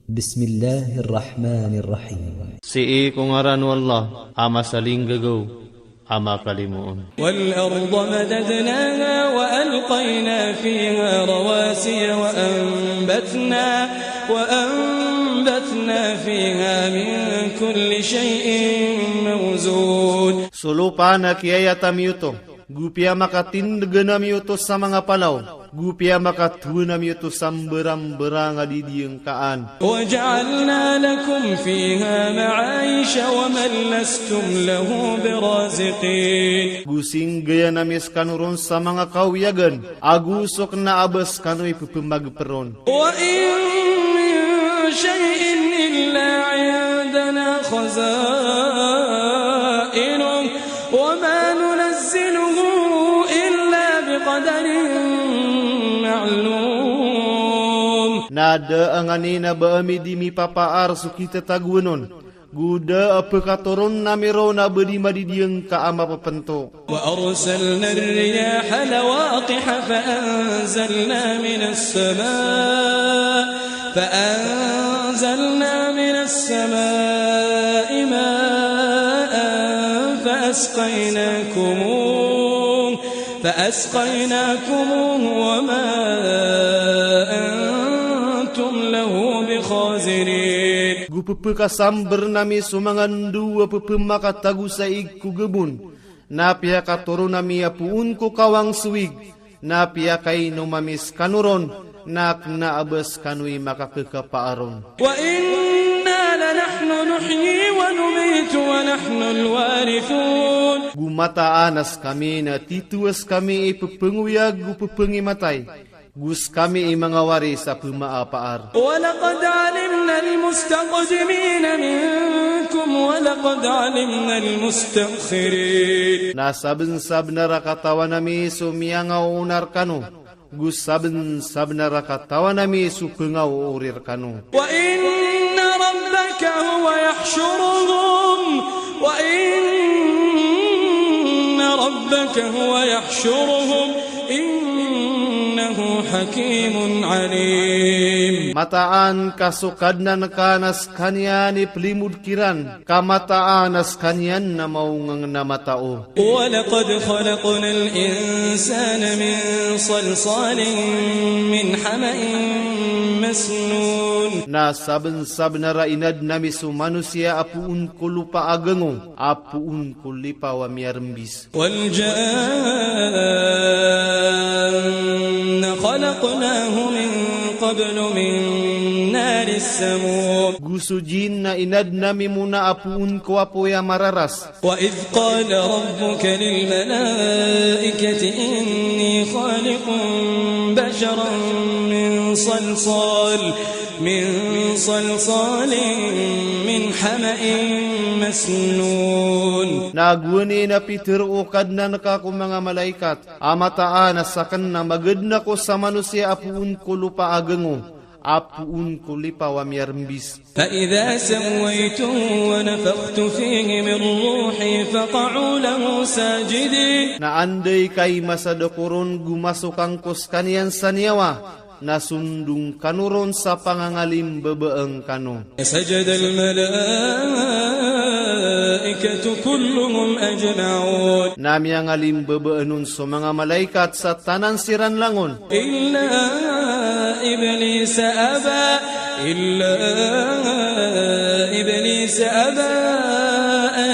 Bismillahirrahmanirrahim. Si kung aran wallah, ama saling gagaw, ama kalimuon. وَالْأَرْضَ مَدَدْنَاهَا وَأَلْقَيْنَا فِيهَا رَوَاسِيَ وَأَنبَتْنَا فِيهَا مِنْ كُلِّ شَيْءٍ مَوْزُونٍ. Sulupa na kiyayata miyuto, gupia makatindagan na miyuto sa mga palaw, gupia makatuwa na miyuto sa berang-berang adidiyang kaan. وَجَعَلْنَا لَكُمْ فِيهَا مَعَايِشَ وَمَنْ لَسْتُمْ لَهُ بِرَازِقِينَ. Gusing gaya namis kanuron sa mga kawiyagan, agusok na abas kano'y pupumagperon. وَإِن مِّن شَيْءٍ إِلَّا عِندَنَا خَزَائِنُهُ وَمَا نُنَزِّلُهُ إِلَّا بِقَدَرٍ معلوم. Nada ang anina baami di mi papaar so kita tagunon. Guda apa katoron namiro na bedi madidiyang kaama papento. وأرسلنا الرياح لواقح فأنزلنا من السماء ماء فأسقيناكموه وما أنتم له بخازنين. Gupupakasamber nami sumangan dua pupummakatagu sa igkugebun. Napia katoro nami apuun ko kawang suwig. Napia kay numamis kanuron. Nak naabas kanui makakakapaaron. وإنا لنحن نحيي ونميت ونحن الوارثون. Gumataanas kami na tituas kami ipupenguyag gupupengimatay. Gus kami mga waris sa pumaapaar. ولقد علمنا المستقدمين منكم ولقد علمنا المستأخرين. Nasaben-saben na rakatawa nami sumiyangaw unar kanu. Gus saben-saben na rakatawa nami supengaw urir kanu. وإن ربك هو يحشرهم إنه حكيم عليم. Mataan kasukad na nakanas kanyan ni pelimud kiran. Kamataan as kanyan na maungang namatao. ولقد خلقنا الإنسان من صلصال من حمأ مسنون. Nasaben-saben na rainad nami su manusia apuun ko lupa agengo. Apuun ko lipa wa miyarmbis. والجان خلقناه من قبل من نار السموم. Gusujin na inad nami muna apuun ko apoya mararas. وإذ قال ربك للملائكة إني خالق بشرا من صلصال من حمأ مسنون. Nagwani na Peter ukad na nakako mga malaikat. Amataan na sakan na magad na ko sa manusia apuun ko lupa agengo. Apuun ko lipa wa miyarmbis. فإذا سويته ونفخت فيه من روحي فقعوا له ساجدين. Na anday kay masadakuron gumasukang kos kaniyan sa niyawa. Nasundung kanuron sa pangangalim babaeng kano. سجد الملائكة كلهم أجمعون Nami ang alim babaanon sa mga malaikat sa tanan siran langon. إلا إبليس أبى أن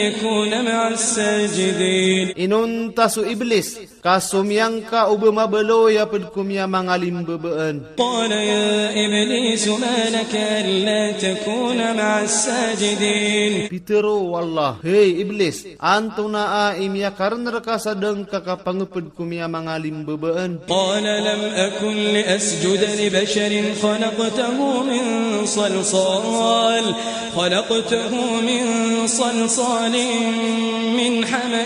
يكون مع الساجدين. Inunta su iblis, kasumyang ka o bumabaloy apad kumya mga limbabaan. قال يا إبليس ما لك ألا تكون مع الساجدين. Pitero wallah, hey iblis, anto na imya karnar ka sa dang kakapangupad kumya mga limbabaan. قال لم أكن لأسجد لبشر خلقته من صلصال من حمأ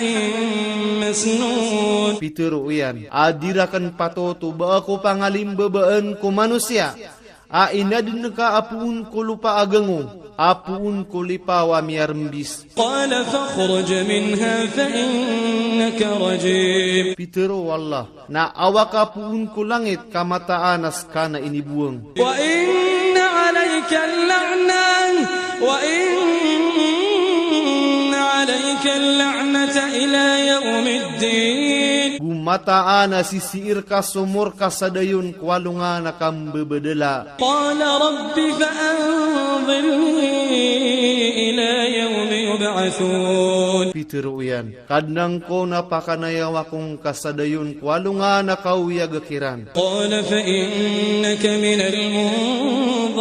مسنون. Pitero uyan, adirakan patoto ba ako pangalimbabaan ko manusia. Inadin ka apuun ko lupa agango, apuun ko lipawa miyarmbis. قال فاخرج منها فإنك رجيم. Pitero wallah, na awak apuun ko langit kamataanas ka na inibuang. وإن عليك عليك اللعنة وإن عليك اللعنة إلى يوم الدين. Gumataan sisiir ka sumur ka sadayun kualungan na kambebedela. قال رب فأنظرني إلى يوم يبعثون. Piteruyan, kadnang ko napakanayawa kong kasadayun kualungan na kauya gakiran. قال فإنك من المنظرين.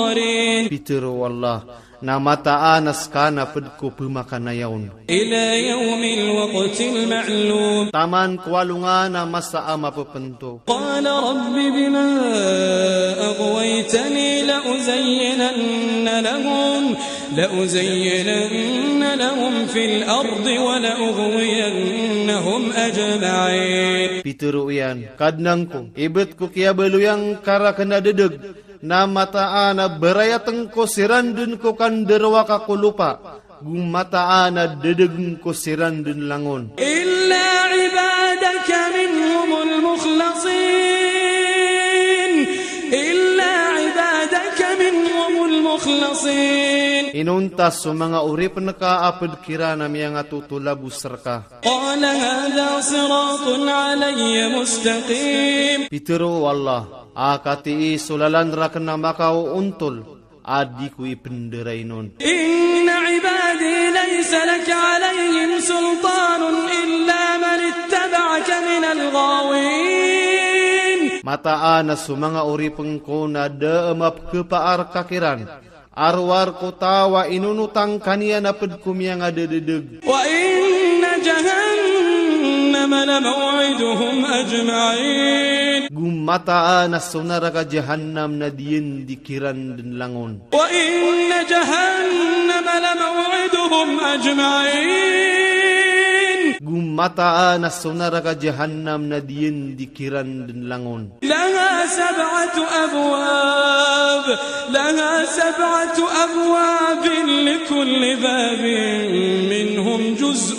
Piteru Allah, na mataanas ka na pedko pumakanayaon. إلى يوم الوقت المعلوم. Taman kualungan na masaama pepento. قال رب بما أغويتني لأزينن لهم في الأرض ولأغوينهم أجمعين. Piteruyan, kadnang ko, ibet ko kaya beluyang kara kena dedeg, na mataan na berayateng ko sirandun ko kanderwa ka kulupa, gumataan na dedeg ko sirandun langon. إلا عبادك منهم المخلصين إلا عبادك منهم المخلصين. Inuntas so mga urip na kaapad kira na miyang atutulabus serka. قال هذا صراط علي مستقيم. Pitero Allah, akati sulalan rakan na makao untol, adi ko ipenderay nun. إن عبادي ليس لك عليهم سلطان إلا من اتبعك من الغاوين. Mataan na so mga uripeng ko na daamap kepaar kakiran. Arwar ko tawa inunutang kaniya na pedkumiyang adededeg. وإن جهنم لموعدهم أجمعين. Gumataan na sunara ka jahannam na diyen dikiran din langon. وإن جهنم لموعدهم أجمعين. Gumataan na sunara ka jahannam na diyen dikiran din langon. لها سبعة أبواب لكل باب منهم جزء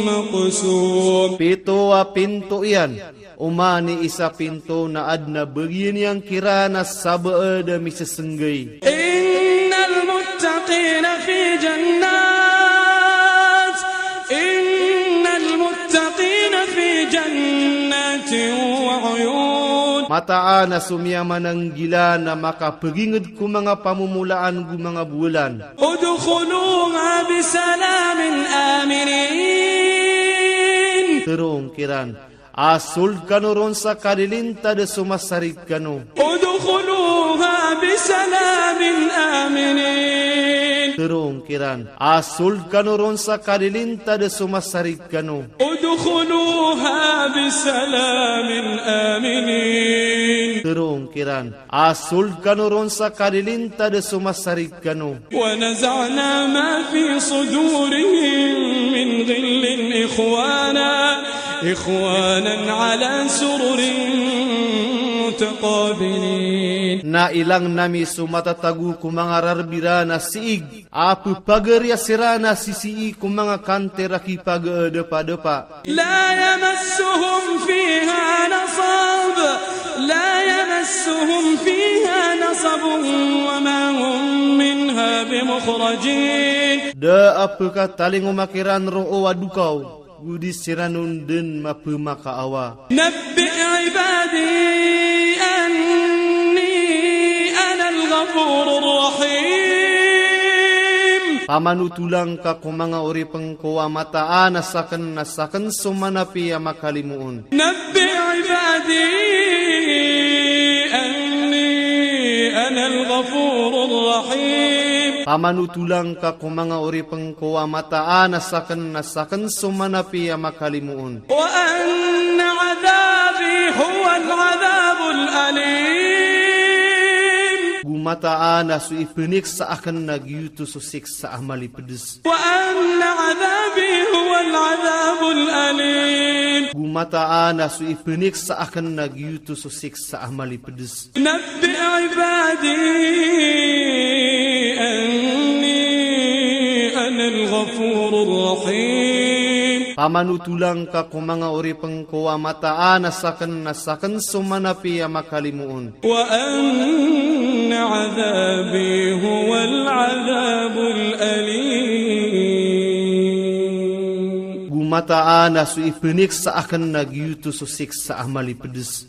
مقسوم. Pito a pinto iyan. Umani isa pinto na adna bagian yang kirana sabae da misesenggay. إن المتقين في جنات وعيون. Mataan na sumiyaman ng gila na makapagingad ko mga pamumulaan ko mga bulan. ادخلوها بسلام آمنين. Terong kiran, asul kanuron sa kadilinta de sumasarit kanu. ادخلوها بسلام آمنين. Terong kiran, asul kanuron sa kadilinta de sumasarit kanu. ادخلوها بسلام آمنين. Terong kiran, asul kanuron sa kadilinta de sumasarit kanu. ونزعنا ما في صدورهم من غل إخوانا على سرر متقابلين. Na ilang nami sumatatagu ku mga rarbira na siig, apu pagarya sirana sisii ku mga kantera ki pag-depa-depa. لا يمسهم فيها نصب وما هم منها بمخرجين. Da apu ka taling umakiran ro'o wadukau, gudi siranun den mapu makaawa. نبئ عبادي أني أنا الغفور الرحيم. Pamanutulang ka ku mga uripeng kuwa mataan nasaken sumanapi ya makalimuon. نبئ عبادي أني أنا الغفور الرحيم. Pamanutulang ka ku mga uripeng kuwa mataan nasaken sumanapi ya makalimuon. وأن عذابي هو العذاب الأليم. Gumataan na su ipenik sa akan nagyuto susik sa amali pedes. وأن عذابي هو العذاب الأليم. Gumataan na su ipenik sa akan nagyuto susik sa amali pedes. نبئ عبادي أني أنا الغفور الرحيم. Pamanutulang ka ku mga uripeng kuwa mataan nasaken sumanapi ya makalimuon. وأن عذابي هو العذاب الأليم. Gumataan na su ipenik sa akan nagyuto su siksa amali pedes.